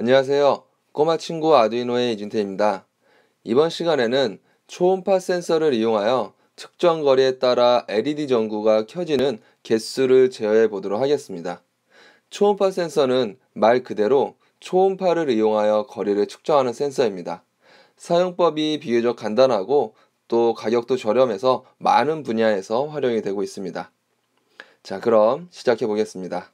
안녕하세요. 꼬마 친구 아두이노의 이준태입니다. 이번 시간에는 초음파 센서를 이용하여 측정 거리에 따라 LED 전구가 켜지는 개수를 제어해 보도록 하겠습니다. 초음파 센서는 말 그대로 초음파를 이용하여 거리를 측정하는 센서입니다. 사용법이 비교적 간단하고 또 가격도 저렴해서 많은 분야에서 활용이 되고 있습니다. 자, 그럼 시작해 보겠습니다.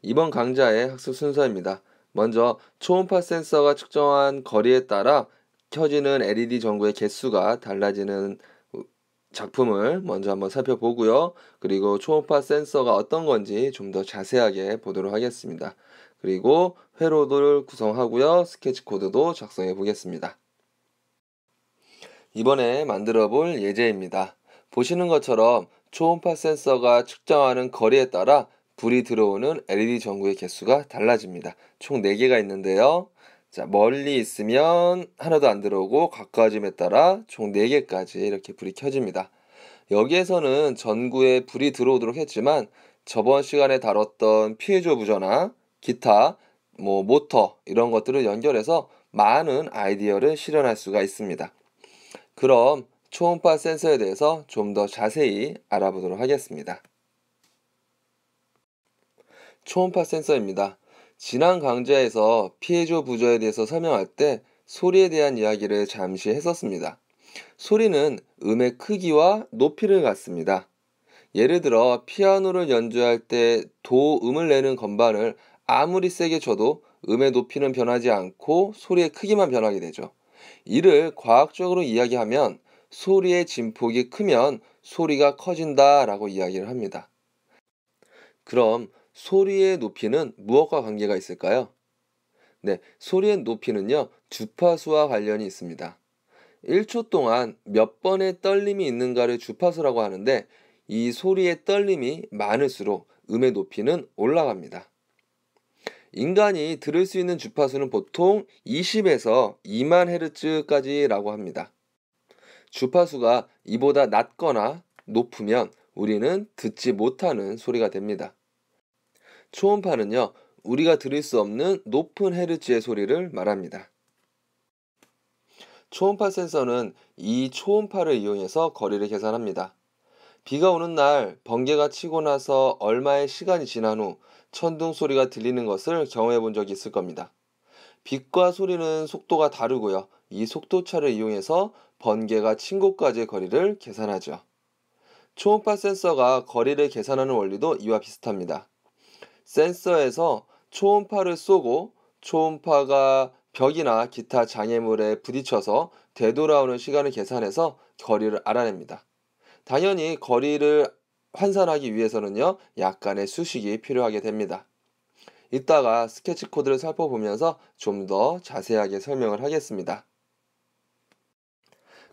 이번 강좌의 학습 순서입니다. 먼저 초음파 센서가 측정한 거리에 따라 켜지는 LED 전구의 개수가 달라지는 작품을 먼저 한번 살펴보고요. 그리고 초음파 센서가 어떤 건지 좀 더 자세하게 보도록 하겠습니다. 그리고 회로를 구성하고요. 스케치 코드도 작성해 보겠습니다. 이번에 만들어 볼 예제입니다. 보시는 것처럼 초음파 센서가 측정하는 거리에 따라 불이 들어오는 LED 전구의 개수가 달라집니다. 총 4개가 있는데요. 자, 멀리 있으면 하나도 안 들어오고 가까워짐에 따라 총 4개까지 이렇게 불이 켜집니다. 여기에서는 전구에 불이 들어오도록 했지만 저번 시간에 다뤘던 피에조 부저나 기타, 모터 이런 것들을 연결해서 많은 아이디어를 실현할 수가 있습니다. 그럼 초음파 센서에 대해서 좀 더 자세히 알아보도록 하겠습니다. 초음파 센서입니다. 지난 강좌에서 피에조 부저에 대해서 설명할 때 소리에 대한 이야기를 잠시 했었습니다. 소리는 음의 크기와 높이를 갖습니다. 예를 들어 피아노를 연주할 때 도음을 내는 건반을 아무리 세게 쳐도 음의 높이는 변하지 않고 소리의 크기만 변하게 되죠. 이를 과학적으로 이야기하면 소리의 진폭이 크면 소리가 커진다라고 이야기를 합니다. 그럼 소리의 높이는 무엇과 관계가 있을까요? 네, 소리의 높이는요, 주파수와 관련이 있습니다. 1초 동안 몇 번의 떨림이 있는가를 주파수라고 하는데 이 소리의 떨림이 많을수록 음의 높이는 올라갑니다. 인간이 들을 수 있는 주파수는 보통 20에서 2만 헤르츠까지라고 합니다. 주파수가 이보다 낮거나 높으면 우리는 듣지 못하는 소리가 됩니다. 초음파는요, 우리가 들을 수 없는 높은 헤르츠의 소리를 말합니다. 초음파 센서는 이 초음파를 이용해서 거리를 계산합니다. 비가 오는 날 번개가 치고 나서 얼마의 시간이 지난 후 천둥 소리가 들리는 것을 경험해 본 적이 있을 겁니다. 빛과 소리는 속도가 다르고요. 이 속도차를 이용해서 번개가 친 곳까지의 거리를 계산하죠. 초음파 센서가 거리를 계산하는 원리도 이와 비슷합니다. 센서에서 초음파를 쏘고 초음파가 벽이나 기타 장애물에 부딪혀서 되돌아오는 시간을 계산해서 거리를 알아냅니다. 당연히 거리를 환산하기 위해서는요, 약간의 수식이 필요하게 됩니다. 이따가 스케치 코드를 살펴보면서 좀 더 자세하게 설명을 하겠습니다.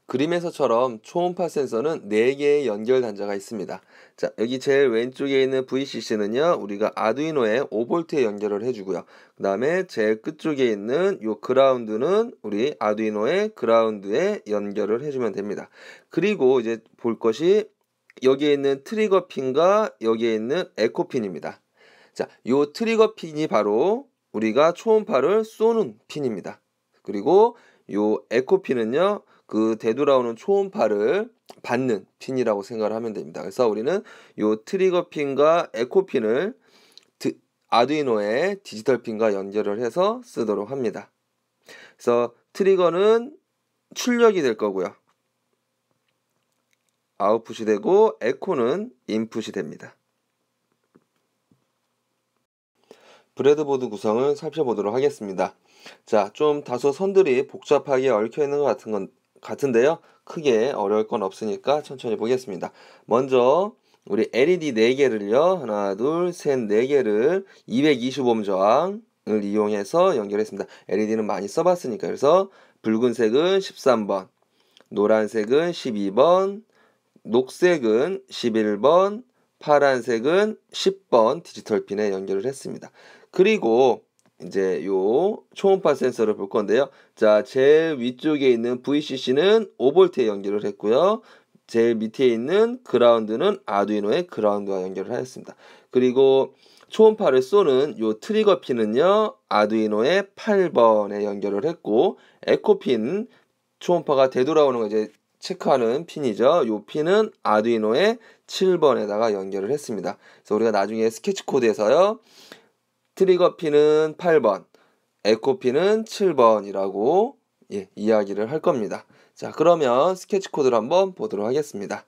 그림에서처럼 초음파 센서는 4개의 연결 단자가 있습니다. 자, 여기 제일 왼쪽에 있는 VCC는요, 우리가 아두이노에 5V에 연결을 해주고요. 그 다음에 제일 끝쪽에 있는 요 그라운드는 우리 아두이노의 그라운드에 연결을 해주면 됩니다. 그리고 이제 볼 것이 여기에 있는 트리거 핀과 여기에 있는 에코 핀입니다. 자, 요 트리거 핀이 바로 우리가 초음파를 쏘는 핀입니다. 그리고 요 에코 핀은요, 그 되돌아오는 초음파를 받는 핀이라고 생각을 하면 됩니다. 그래서 우리는 요 트리거 핀과 에코 핀을 아두이노의 디지털 핀과 연결을 해서 쓰도록 합니다. 그래서 트리거는 출력이 될 거고요. 아웃풋이 되고 에코는 인풋이 됩니다. 브레드보드 구성을 살펴보도록 하겠습니다. 자, 좀 다소 선들이 복잡하게 얽혀 있는 것 같은데요. 크게 어려울 건 없으니까 천천히 보겠습니다. 먼저 우리 LED 4개를요. 하나, 둘, 셋, 4개를 220오hm 저항을 이용해서 연결했습니다. LED는 많이 써봤으니까. 그래서 붉은색은 13번, 노란색은 12번, 녹색은 11번, 파란색은 10번 디지털 핀에 연결을 했습니다. 그리고 이제 요 초음파 센서를 볼 건데요. 자, 제일 위쪽에 있는 VCC는 5V에 연결을 했고요. 제일 밑에 있는 그라운드는 아두이노의 그라운드와 연결을 하였습니다. 그리고 초음파를 쏘는 요 트리거 핀은요, 아두이노의 8번에 연결을 했고, 에코핀 초음파가 되돌아오는 거 이제 체크하는 핀이죠. 요 핀은 아두이노의 7번에다가 연결을 했습니다. 그래서 우리가 나중에 스케치 코드에서요, 트리거 핀은 8번, 에코 핀은 7번이라고 이야기를 할 겁니다. 자, 그러면 스케치 코드를 한번 보도록 하겠습니다.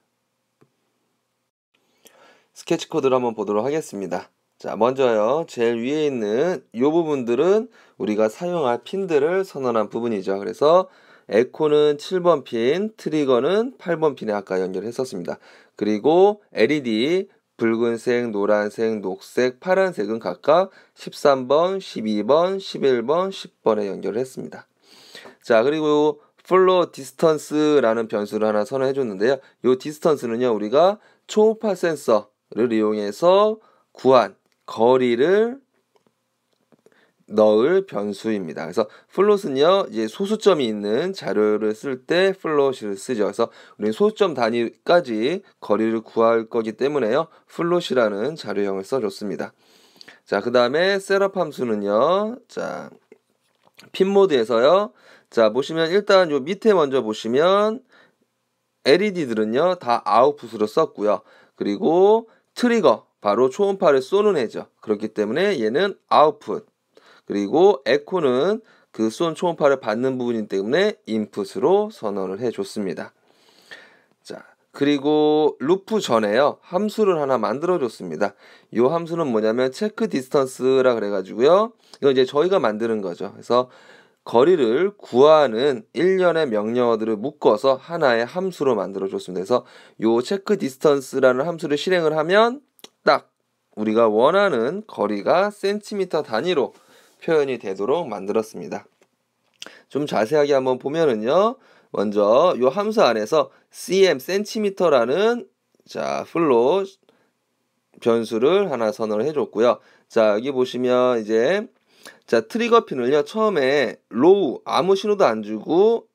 스케치 코드를 한번 보도록 하겠습니다. 자, 먼저요, 제일 위에 있는 이 부분들은 우리가 사용할 핀들을 선언한 부분이죠. 그래서 에코는 7번 핀, 트리거는 8번 핀에 아까 연결했었습니다. 그리고 LED, 붉은색, 노란색, 녹색, 파란색은 각각 13번, 12번, 11번, 10번에 연결을 했습니다. 자, 그리고 플로 디스턴스라는 변수를 하나 선언해 줬는데요. 이 디스턴스는요, 우리가 초음파 센서를 이용해서 구한 거리를 넣을 변수입니다. 그래서 플롯은요, 이제 소수점이 있는 자료를 쓸 때 플롯을 쓰죠. 그래서 우리는 소수점 단위까지 거리를 구할 거기 때문에요, 플롯이라는 자료형을 써줬습니다. 자, 그 다음에 셋업 함수는요, 자, 핀 모드에서요, 자, 보시면 일단 요 밑에 먼저 보시면 LED들은요, 다 아웃풋으로 썼고요. 그리고 트리거, 바로 초음파를 쏘는 애죠. 그렇기 때문에 얘는 아웃풋. 그리고 에코는 그 쏜 초음파를 받는 부분이기 때문에 인풋으로 선언을 해줬습니다. 자, 그리고 루프 전에요, 함수를 하나 만들어줬습니다. 이 함수는 뭐냐면 체크 디스턴스라 그래가지고요, 이거 이제 저희가 만드는 거죠. 그래서 거리를 구하는 일련의 명령어들을 묶어서 하나의 함수로 만들어줬습니다. 그래서 이 체크 디스턴스라는 함수를 실행을 하면 딱 우리가 원하는 거리가 센티미터 단위로 표현이 되도록 만들었습니다. 좀 자세하게 한번 보면은요, 먼저 이 함수 안에서 cm 센티미터라는 자 플롯 변수를 하나 선언을 해줬고요. 자, 여기 보시면 이제 자, 트리거 핀을요, 처음에 로우 아무 신호도 안 주고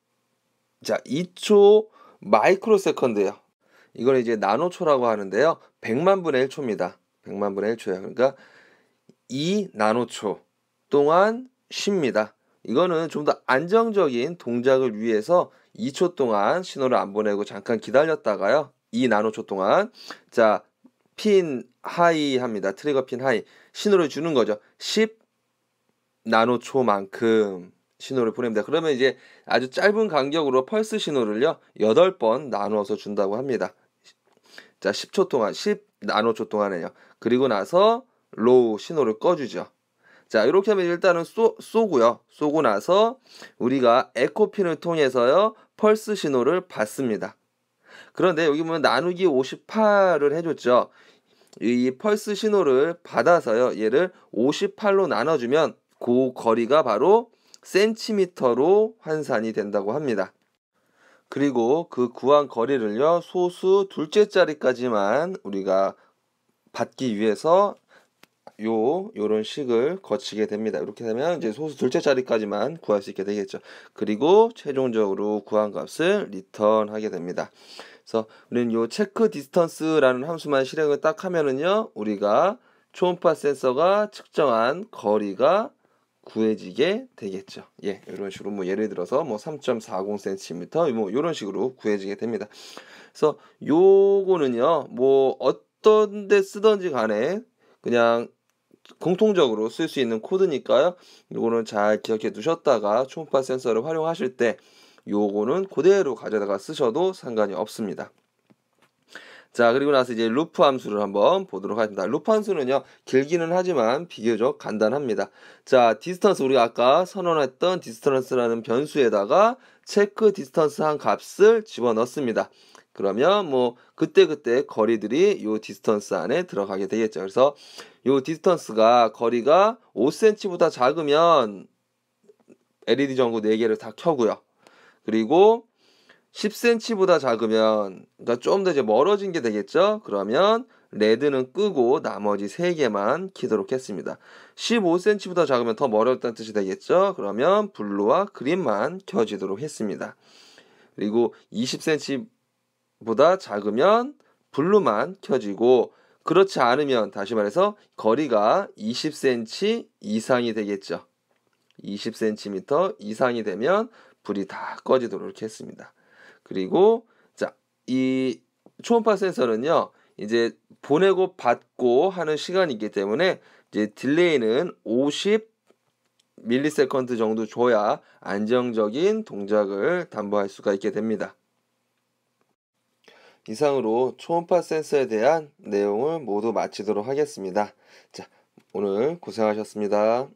자 2초 마이크로 세컨드예요. 이걸 이제 나노초라고 하는데요, 100만 분의 1초입니다. 100만 분의 1초예요. 그러니까 2 나노초 동안 쉽니다. 이거는 좀 더 안정적인 동작을 위해서 2초 동안 신호를 안 보내고 잠깐 기다렸다가요, 2 나노초 동안 자 핀 하이 합니다. 트리거 핀 하이 신호를 주는 거죠. 10 나노초만큼 신호를 보냅니다. 그러면 이제 아주 짧은 간격으로 펄스 신호를요, 8번 나누어서 준다고 합니다. 자, 10초 동안, 10 나노초 동안에요. 그리고 나서 로우 신호를 꺼주죠. 자, 이렇게 하면 일단은 쏘고요. 쏘고 나서 우리가 에코핀을 통해서요, 펄스 신호를 받습니다. 그런데 여기 보면 나누기 58을 해줬죠. 이 펄스 신호를 받아서요, 얘를 58로 나눠주면 그 거리가 바로 센티미터로 환산이 된다고 합니다. 그리고 그 구한 거리를요, 소수 둘째 자리까지만 우리가 받기 위해서 요런 식을 거치게 됩니다. 이렇게 되면 이제 소수 둘째 자리까지만 구할 수 있게 되겠죠. 그리고 최종적으로 구한 값을 리턴하게 됩니다. 그래서 우리는 요 체크 디스턴스라는 함수만 실행을 딱 하면은요, 우리가 초음파 센서가 측정한 거리가 구해지게 되겠죠. 예, 이런 식으로 뭐 예를 들어서 뭐 3.40cm 뭐 이런 식으로 구해지게 됩니다. 그래서 요거는요, 뭐 어떤 데 쓰던지 간에 그냥 공통적으로 쓸 수 있는 코드니까요, 요거는 잘 기억해 두셨다가 초음파 센서를 활용하실 때 요거는 그대로 가져다가 쓰셔도 상관이 없습니다. 자, 그리고 나서 이제 루프 함수를 한번 보도록 하겠습니다. 루프 함수는요, 길기는 하지만 비교적 간단합니다. 자, 디스턴스, 우리가 아까 선언했던 디스턴스라는 변수에다가 체크 디스턴스 한 값을 집어넣습니다. 그러면 뭐 그때그때 거리들이 요 디스턴스 안에 들어가게 되겠죠. 그래서 요 디스턴스가 거리가 5cm보다 작으면 LED 전구 4개를 다 켜고요. 그리고 10cm보다 작으면, 그러니까 좀 더 이제 멀어진 게 되겠죠. 그러면 레드는 끄고 나머지 3개만 켜도록 했습니다. 15cm보다 작으면 더 멀었다는 뜻이 되겠죠. 그러면 블루와 그린만 켜지도록 했습니다. 그리고 20cm보다 작으면 블루만 켜지고, 그렇지 않으면 다시 말해서 거리가 20cm 이상이 되겠죠. 20cm 이상이 되면 불이 다 꺼지도록 이렇게 했습니다. 그리고 자, 이 초음파 센서는요. 이제 보내고 받고 하는 시간이 있기 때문에 이제 딜레이는 50 밀리세컨드 정도 줘야 안정적인 동작을 담보할 수가 있게 됩니다. 이상으로 초음파 센서에 대한 내용을 모두 마치도록 하겠습니다. 자, 오늘 고생하셨습니다.